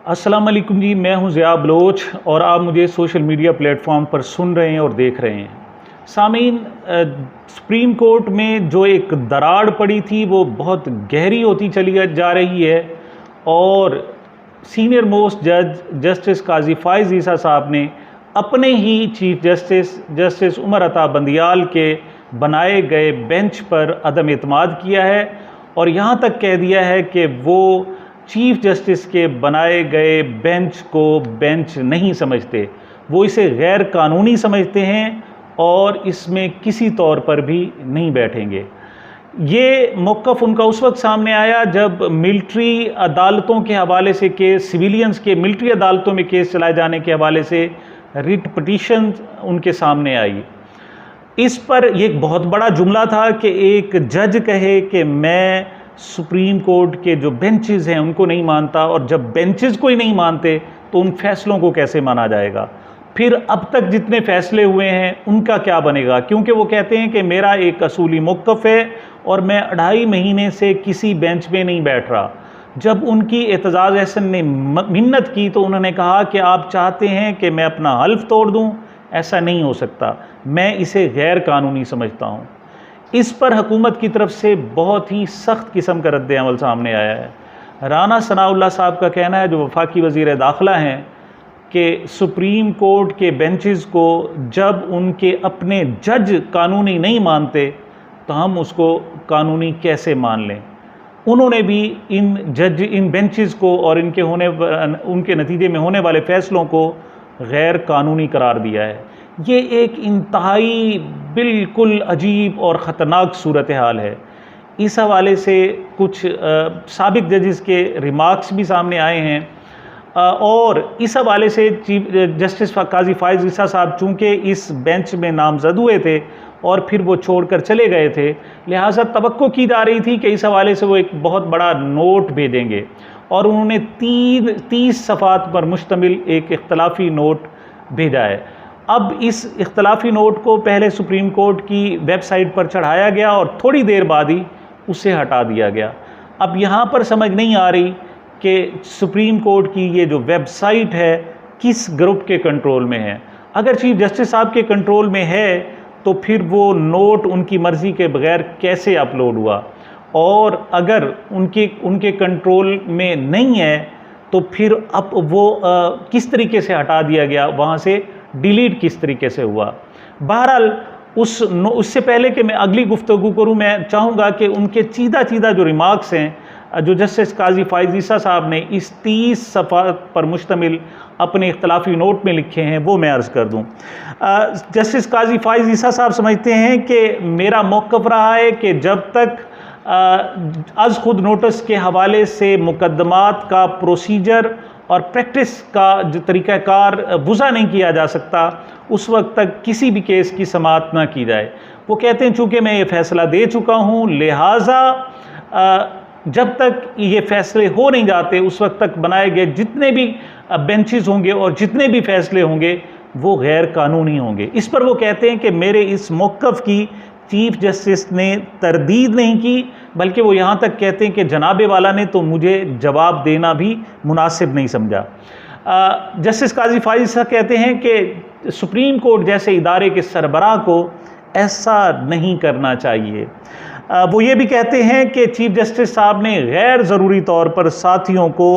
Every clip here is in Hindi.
अस्सलाम वालेकुम जी, मैं हूं ज़िया बलोच और आप मुझे सोशल मीडिया प्लेटफॉर्म पर सुन रहे हैं और देख रहे हैं। सामीन, सुप्रीम कोर्ट में जो एक दरार पड़ी थी वो बहुत गहरी होती चली जा रही है और सीनियर मोस्ट जज जस्टिस काजी फ़ाइज़ ईसा साहब ने अपने ही चीफ जस्टिस उमर अता बंदियाल के बनाए गए बेंच पर अदम एतमाद किया है और यहाँ तक कह दिया है कि वो चीफ जस्टिस के बनाए गए बेंच को बेंच नहीं समझते, वो इसे गैर कानूनी समझते हैं और इसमें किसी तौर पर भी नहीं बैठेंगे। ये मौक़िफ़ उनका उस वक्त सामने आया जब मिलिट्री अदालतों के हवाले से केस, सिविलियंस के मिलिट्री अदालतों में केस चलाए जाने के हवाले से रिट पिटीशन उनके सामने आई। इस पर एक बहुत बड़ा जुमला था कि एक जज कहे कि मैं सुप्रीम कोर्ट के जो बेंचेस हैं उनको नहीं मानता, और जब बेंचेस को ही नहीं मानते तो उन फैसलों को कैसे माना जाएगा। फिर अब तक जितने फैसले हुए हैं उनका क्या बनेगा, क्योंकि वो कहते हैं कि मेरा एक असूली मौक़िफ़ है और मैं 2.5 महीने से किसी बेंच में नहीं बैठ रहा। जब उनकी एतजाज़ एहसन ने मिन्नत की तो उन्होंने कहा कि आप चाहते हैं कि मैं अपना हल्फ तोड़ दूं, ऐसा नहीं हो सकता, मैं इसे गैर कानूनी समझता हूं। इस पर हुकूमत की तरफ से बहुत ही सख्त किस्म का रद्द अमल सामने आया है। राना सनाउल्लाह साहब का कहना है, जो वफाकी वज़ीर दाखिला हैं, कि सुप्रीम कोर्ट के बेंचेस को जब उनके अपने जज कानूनी नहीं मानते तो हम उसको कानूनी कैसे मान लें। उन्होंने भी इन बेंचेस को और उनके नतीजे में होने वाले फ़ैसलों को गैर कानूनी करार दिया है। ये एक इंतहाई बिल्कुल अजीब और ख़तरनाक सूरत हाल है। इस हवाले से कुछ साबिक जजेस के रिमार्क्स भी सामने आए हैं और इस हवाले से चीफ जस्टिस काजी फ़ाइज़ ईसा साहब चूँकि इस बेंच में नामज़द हुए थे और फिर वो छोड़कर चले गए थे, लिहाजा तवक्को की जा रही थी कि इस हवाले से वो एक बहुत बड़ा नोट भेजेंगे, और उन्होंने 30 सफ़ात पर मुश्तमिल एक इख्तलाफी नोट भेजा है। अब इस इख्तलाफी नोट को पहले सुप्रीम कोर्ट की वेबसाइट पर चढ़ाया गया और थोड़ी देर बाद ही उसे हटा दिया गया। अब यहाँ पर समझ नहीं आ रही कि सुप्रीम कोर्ट की ये जो वेबसाइट है किस ग्रुप के कंट्रोल में है। अगर चीफ जस्टिस साहब के कंट्रोल में है तो फिर वो नोट उनकी मर्ज़ी के बगैर कैसे अपलोड हुआ, और अगर उनके कंट्रोल में नहीं है तो फिर अब वो किस तरीके से हटा दिया गया, वहाँ से डिलीट किस तरीके से हुआ। बहरहाल उससे पहले कि मैं अगली गुफ्तगू करूँ, मैं चाहूँगा कि उनके चीदा जो रिमार्क्स हैं जो जस्टिस काजी फ़ाइज़ ईसा साहब ने इस 30 सफ़ा पर मुश्तमिल अपने इख्तलाफी नोट में लिखे हैं वो मैं अर्ज़ कर दूँ। जस्टिस काजी फ़ाइज़ ईसा साहब समझते हैं कि मेरा मौक़िफ़ रहा है कि जब तक अज़ खुद नोटिस के हवाले से मुकदमात का प्रोसीजर और प्रैक्टिस का जो तरीक़ाकार वज़ा नहीं किया जा सकता, उस वक्त तक किसी भी केस की समाअत ना की जाए। वो कहते हैं चूँकि मैं ये फ़ैसला दे चुका हूँ, लिहाजा जब तक ये फ़ैसले हो नहीं जाते उस वक्त तक बनाए गए जितने भी बेंचेस होंगे और जितने भी फ़ैसले होंगे वो गैर कानूनी होंगे। इस पर वो कहते हैं कि मेरे इस मौक़िफ़ की चीफ जस्टिस ने तरदीद नहीं की, बल्कि वो यहाँ तक कहते हैं कि जनाबे वाला ने तो मुझे जवाब देना भी मुनासिब नहीं समझा। जस्टिस काजी फ़ाइज़ साहब कहते हैं कि सुप्रीम कोर्ट जैसे इदारे के सरबराह को ऐसा नहीं करना चाहिए। वो ये भी कहते हैं कि चीफ जस्टिस साहब ने गैर ज़रूरी तौर पर साथियों को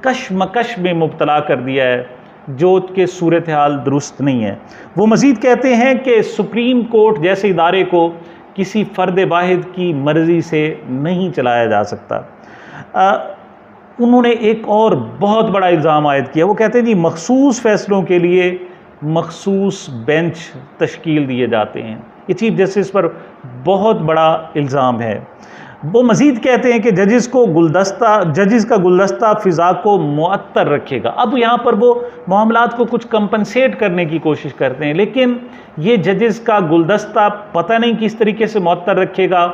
कशमकश में मुब्तला कर दिया है, जो कि सूरत हाल दुरुस्त नहीं है। वो मज़ीद कहते हैं कि सुप्रीम कोर्ट जैसे इदारे को किसी फ़र्द वाहिद की मर्ज़ी से नहीं चलाया जा सकता। उन्होंने एक और बहुत बड़ा इल्ज़ाम आयद किया। वो कहते हैं जी मखसूस फ़ैसलों के लिए मखसूस बेंच तश्कील दिए जाते हैं। ये चीफ जस्टिस पर बहुत बड़ा इल्ज़ाम है। वो मज़ीद कहते हैं कि जजेस का गुलदस्ता फ़िज़ा को मुअत्तर रखेगा। अब यहाँ पर वो मामलात को कुछ कंपनसेट करने की कोशिश करते हैं, लेकिन ये जजेस का गुलदस्ता पता नहीं किस तरीके से मुअत्तर रखेगा।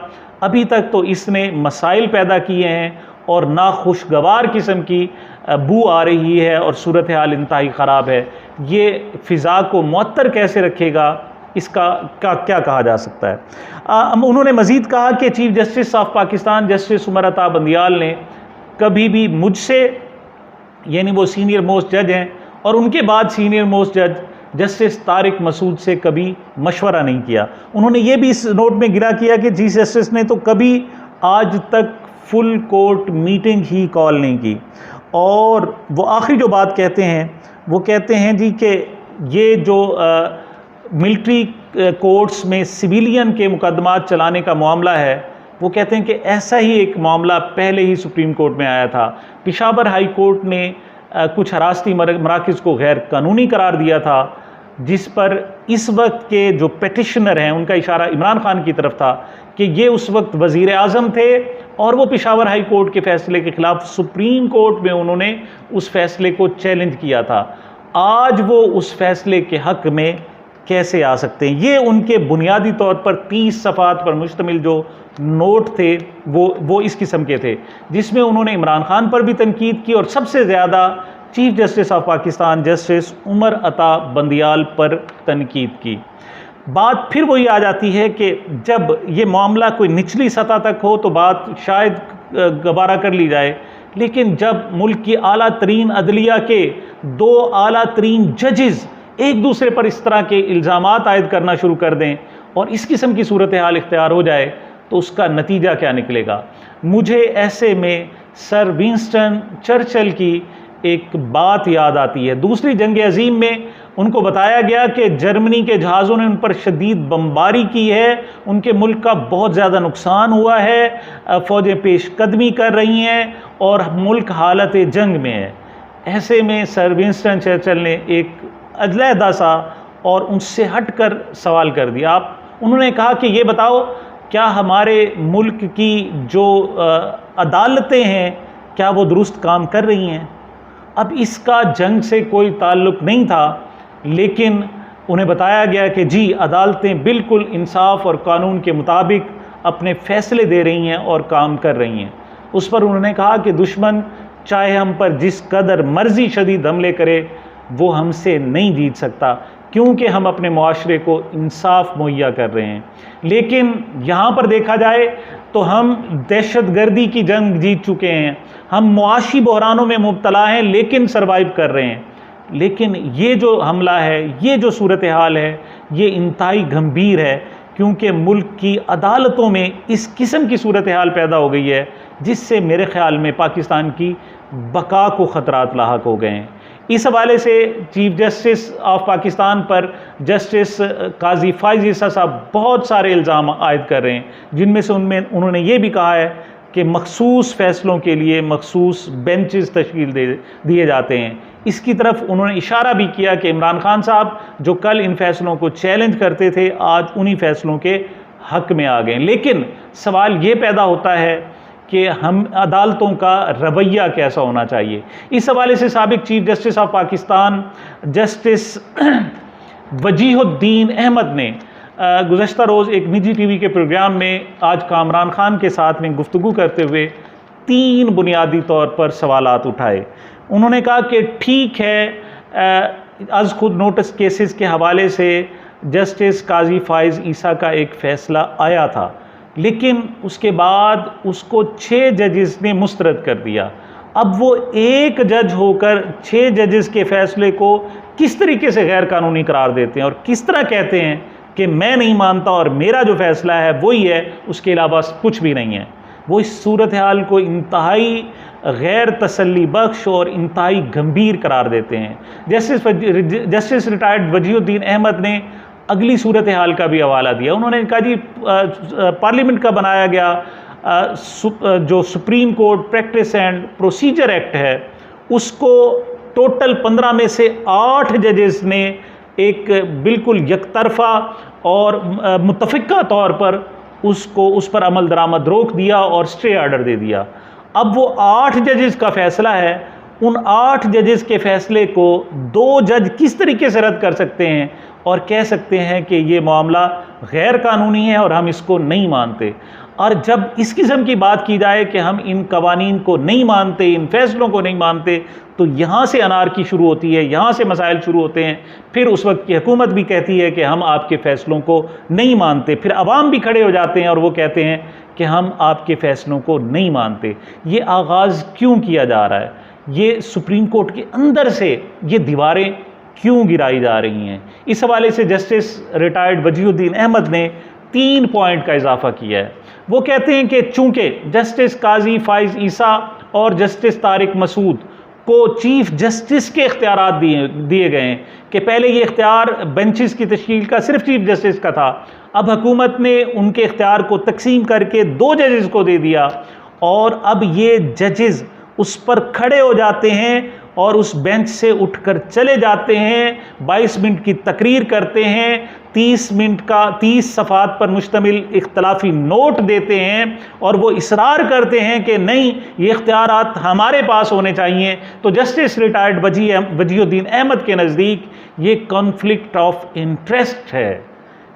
अभी तक तो इसने मसाइल पैदा किए हैं और नाखुशगवार किस्म की बू आ रही है और सूरत हाल इंतहाई ख़राब है। ये फ़िज़ा को मुअत्तर कैसे रखेगा, इसका क्या कहा जा सकता है। उन्होंने मज़ीद कहा कि Chief Justice of Pakistan Justice Umar Ata Bandial ने कभी भी मुझसे यानी वो सीनियर मोस्ट जज हैं, और उनके बाद सीनियर मोस्ट जज जस्टिस तारिक मसूद से कभी मशवरा नहीं किया। उन्होंने ये भी इस नोट में गिरा किया कि चीफ जस्टिस ने तो कभी आज तक फुल कोर्ट मीटिंग ही कॉल नहीं की। और वो आखिरी जो बात कहते हैं, वो कहते हैं जी कि ये जो मिलिट्री कोर्ट्स में सिविलियन के मुकदमात चलाने का मामला है, वो कहते हैं कि ऐसा ही एक मामला पहले ही सुप्रीम कोर्ट में आया था। पेशावर हाई कोर्ट ने कुछ हरासती मराकज़ को गैर कानूनी करार दिया था, जिस पर इस वक्त के जो पेटिशनर हैं उनका इशारा इमरान खान की तरफ था कि ये उस वक्त वज़ीर आज़म थे और वो पेशावर हाई कोर्ट के फ़ैसले के ख़िलाफ़ सुप्रीम कोर्ट में उन्होंने उस फैसले को चैलेंज किया था। आज वो उस फैसले के हक़ में कैसे आ सकते हैं? ये उनके बुनियादी तौर पर 30 सफ़ात पर मुश्तमिल जो नोट थे वो इस किस्म के थे, जिसमें उन्होंने इमरान खान पर भी तनकीद की और सबसे ज़्यादा Chief Justice of Pakistan Justice Umar Ata Bandial पर तनकीद की। बात फिर वही आ जाती है कि जब ये मामला कोई निचली सतह तक हो तो बात शायद गवारा कर ली जाए, लेकिन जब मुल्क की आला तरीन अदलिया के 2 आला तरीन जजेस एक दूसरे पर इस तरह के इल्ज़ामात आयद करना शुरू कर दें और इस किस्म की सूरत हाल इख्तियार हो जाए, तो उसका नतीजा क्या निकलेगा? मुझे ऐसे में सर विंस्टन चर्चिल की एक बात याद आती है। दूसरी जंग अजीम में उनको बताया गया कि जर्मनी के जहाज़ों ने उन पर शदीद बमबारी की है, उनके मुल्क का बहुत ज़्यादा नुकसान हुआ है, फ़ौजें पेशकदमी कर रही हैं और मुल्क हालत जंग में है। ऐसे में सर विंस्टन चर्चिल ने एक अलहदा सा और उनसे हटकर सवाल कर दिया। उन्होंने कहा कि ये बताओ, क्या हमारे मुल्क की जो अदालतें हैं क्या वो दुरुस्त काम कर रही हैं? अब इसका जंग से कोई ताल्लुक़ नहीं था, लेकिन उन्हें बताया गया कि जी अदालतें बिल्कुल इंसाफ और कानून के मुताबिक अपने फ़ैसले दे रही हैं और काम कर रही हैं। उस पर उन्होंने कहा कि दुश्मन चाहे हम पर जिस कदर मर्जी शदीद हमले करे, वो हमसे नहीं जीत सकता, क्योंकि हम अपने मुआशरे को इंसाफ मुहैया कर रहे हैं। लेकिन यहाँ पर देखा जाए तो हम दहशतगर्दी की जंग जीत चुके हैं, हम मुआशी बहरानों में मुब्तला हैं लेकिन सरवाइव कर रहे हैं। लेकिन ये जो हमला है, ये जो सूरत हाल है, ये इंतहाई गंभीर है, क्योंकि मुल्क की अदालतों में इस किस्म की सूरत हाल पैदा हो गई है जिससे मेरे ख़्याल में पाकिस्तान की बका को ख़तरात लाहक हो गए हैं। इस हवाले से चीफ जस्टिस ऑफ पाकिस्तान पर जस्टिस काजी फाइज ईसा साहब बहुत सारे इल्ज़ाम आयद कर रहे हैं, जिनमें से उन्होंने ये भी कहा है कि मखसूस फ़ैसलों के लिए मखसूस बेंचेस तश्कील दिए जाते हैं। इसकी तरफ उन्होंने इशारा भी किया कि इमरान खान साहब जो कल इन फ़ैसलों को चैलेंज करते थे, आज उन्हीं फ़ैसलों के हक़ में आ गए। लेकिन सवाल ये पैदा होता है कि हम अदालतों का रवैया कैसा होना चाहिए। इस हवाले से साबिक Chief Justice of Pakistan Justice Wajihuddin Ahmed ने गुज़श्ता रोज़ एक निजी टीवी के प्रोग्राम में आज कामरान खान के साथ में गुफ्तगू करते हुए 3 बुनियादी तौर पर सवालात उठाए। उन्होंने कहा कि ठीक है, आज खुद नोटिस केसेस के हवाले से जस्टिस काजी फाइज ईसा का एक फ़ैसला आया था, लेकिन उसके बाद उसको 6 जजेस ने मुस्तरद कर दिया। अब वो एक जज होकर 6 जजेस के फ़ैसले को किस तरीके से गैर कानूनी करार देते हैं और किस तरह कहते हैं कि मैं नहीं मानता और मेरा जो फ़ैसला है वही है, उसके अलावा कुछ भी नहीं है। वो इस सूरत हाल को इंतहाई गैर तसल्ली बख्श और इंतहाई गंभीर करार देते हैं। जस्टिस रिटायर्ड वजीहुद्दीन अहमद ने अगली सूरत हाल का भी हवाला दिया। उन्होंने कहा जी पार्लियामेंट का बनाया गया जो supreme court practice and procedure act है, उसको टोटल 15 में से 8 जजेस ने एक बिल्कुल यकतरफा और मुतफ़िक़ा तौर पर उस पर अमल दरामद रोक दिया और स्टे ऑर्डर दे दिया। अब वो 8 जजेस का फ़ैसला है, उन 8 जजेस के फ़ैसले को 2 जज किस तरीके से रद्द कर सकते हैं और कह सकते हैं कि ये मामला गैर कानूनी है और हम इसको नहीं मानते। और जब इस किस्म की बात की जाए कि हम इन कवानीन को नहीं मानते, इन फ़ैसलों को नहीं मानते, तो यहाँ से अनारकी शुरू होती है, यहाँ से मसाइल शुरू होते हैं। फिर उस वक्त की हुकूमत भी कहती है कि हम आपके फ़ैसलों को नहीं मानते, फिर अवाम भी खड़े हो जाते हैं और वो कहते हैं कि हम आपके फ़ैसलों को नहीं मानते। ये आगाज़ क्यों किया जा रहा है? ये सुप्रीम कोर्ट के अंदर से ये दीवारें क्यों गिराई जा रही हैं। इस हवाले से जस्टिस रिटायर्ड वजीहुद्दीन अहमद ने 3 पॉइंट का इजाफा किया है। वो कहते हैं कि चूंकि जस्टिस काजी फाइज ईसा और जस्टिस तारिक मसूद को चीफ जस्टिस के इख्तियारात दिए गए हैं कि पहले ये इख्तियार बेंचेस की तश्कील का सिर्फ चीफ जस्टिस का था, अब हुकूमत ने उनके इख्तियार को तकसीम करके 2 जजेस को दे दिया और अब ये जजेस उस पर खड़े हो जाते हैं और उस बेंच से उठकर चले जाते हैं, 22 मिनट की तकरीर करते हैं, 30 सफ़ात पर मुश्तमिल इख्तलाफी नोट देते हैं और वो इसरार करते हैं कि नहीं ये इख्तियारात हमारे पास होने चाहिए। तो जस्टिस रिटायर्ड वजीहुद्दीन अहमद के नज़दीक ये कॉन्फ्लिक्ट ऑफ इंटरेस्ट है,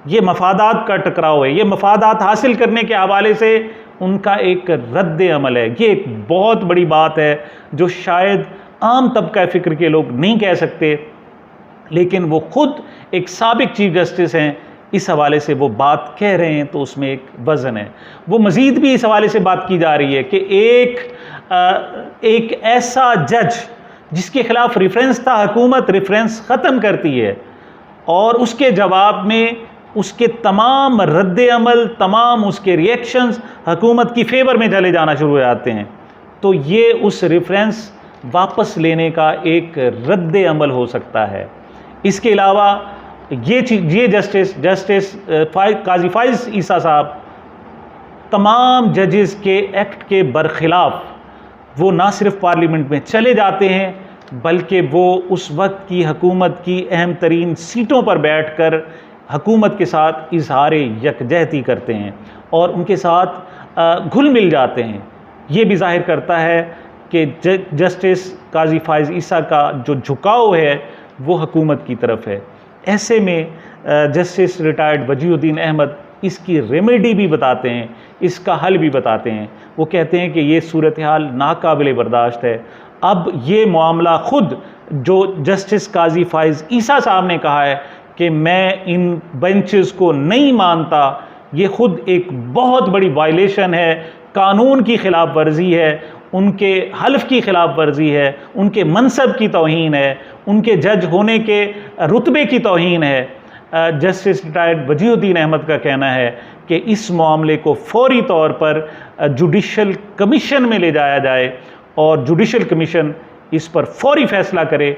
ये मफादात का टकराव है, ये मफादात हासिल करने के हवाले से उनका एक रद्द अमल है। ये एक बहुत बड़ी बात है जो शायद आम तबका फ़िक्र के लोग नहीं कह सकते, लेकिन वो खुद एक साबिक चीफ जस्टिस हैं, इस हवाले से वो बात कह रहे हैं तो उसमें एक वज़न है। वो मज़ीद भी इस हवाले से बात की जा रही है कि एक ऐसा जज जिसके ख़िलाफ़ रेफरेंस था, हुकूमत रेफरेंस ख़त्म करती है और उसके जवाब में उसके तमाम रद्द अमल, तमाम उसके रिएक्शंस हुकूमत की फेवर में चले जाना शुरू हो जाते हैं, तो ये उस रेफरेंस वापस लेने का एक रद्द अमल हो सकता है। इसके अलावा ये जस्टिस काजी फाइज ईसा साहब तमाम जजेस के एक्ट के बरखिलाफ़ वो ना सिर्फ पार्लियामेंट में चले जाते हैं बल्कि वो उस वक्त की हुकूमत की अहम तरीन सीटों पर बैठकर हुकूमत के साथ इजहार यकजहती करते हैं और उनके साथ घुल मिल जाते हैं। ये भी ज़ाहिर करता है कि जस्टिस काजी फाइज ईसा का जो झुकाव है वो हुकूमत की तरफ है। ऐसे में जस्टिस रिटायर्ड वजीहुद्दीन अहमद इसकी रेमेडी भी बताते हैं, इसका हल भी बताते हैं। वो कहते हैं कि ये सूरत हाल नाकाबिल बर्दाश्त है। अब ये मामला खुद जो जस्टिस काजी फाइज ईसा साहब ने कहा है कि मैं इन बेंचेस को नहीं मानता, ये खुद एक बहुत बड़ी वायलेशन है, कानून की खिलाफ वर्जी है, उनके हल्फ की खिलाफ वर्जी है, उनके मनसब की तौहीन है, उनके जज होने के रुतबे की तौहीन है। जस्टिस रिटायर्ड वजीहुद्दीन अहमद का कहना है कि इस मामले को फौरी तौर पर जुडिशल कमीशन में ले जाया जाए और जुडिशल कमीशन इस पर फौरी फैसला करे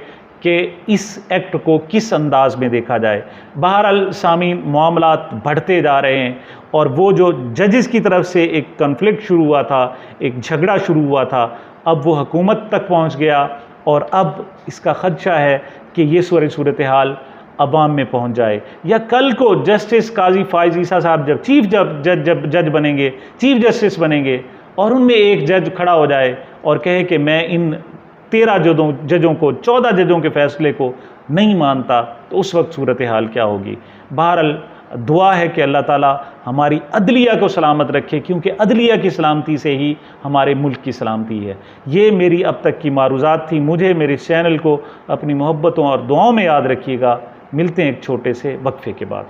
कि इस एक्ट को किस अंदाज में देखा जाए। बहरहाल सामीन, मामलात बढ़ते जा रहे हैं और वो जो जजेस की तरफ से एक कन्फ्लिक्ट शुरू हुआ था, एक झगड़ा शुरू हुआ था, अब वो हुकूमत तक पहुंच गया और अब इसका खदशा है कि ये सूरत हाल अवाम में पहुंच जाए या कल को जस्टिस काजी फाइज ईसा साहब जब चीफ जज बनेंगे, चीफ जस्टिस बनेंगे और उनमें एक जज खड़ा हो जाए और कहे कि मैं इन 13 जजों को, 14 जजों के फैसले को नहीं मानता, तो उस वक्त सूरत हाल क्या होगी। बहरहाल दुआ है कि अल्लाह ताला हमारी अदलिया को सलामत रखे, क्योंकि अदलिया की सलामती से ही हमारे मुल्क की सलामती है। ये मेरी अब तक की मारूज़ात थी। मुझे, मेरे चैनल को अपनी मोहब्बतों और दुआओं में याद रखिएगा। मिलते हैं एक छोटे से वक्फे के बाद।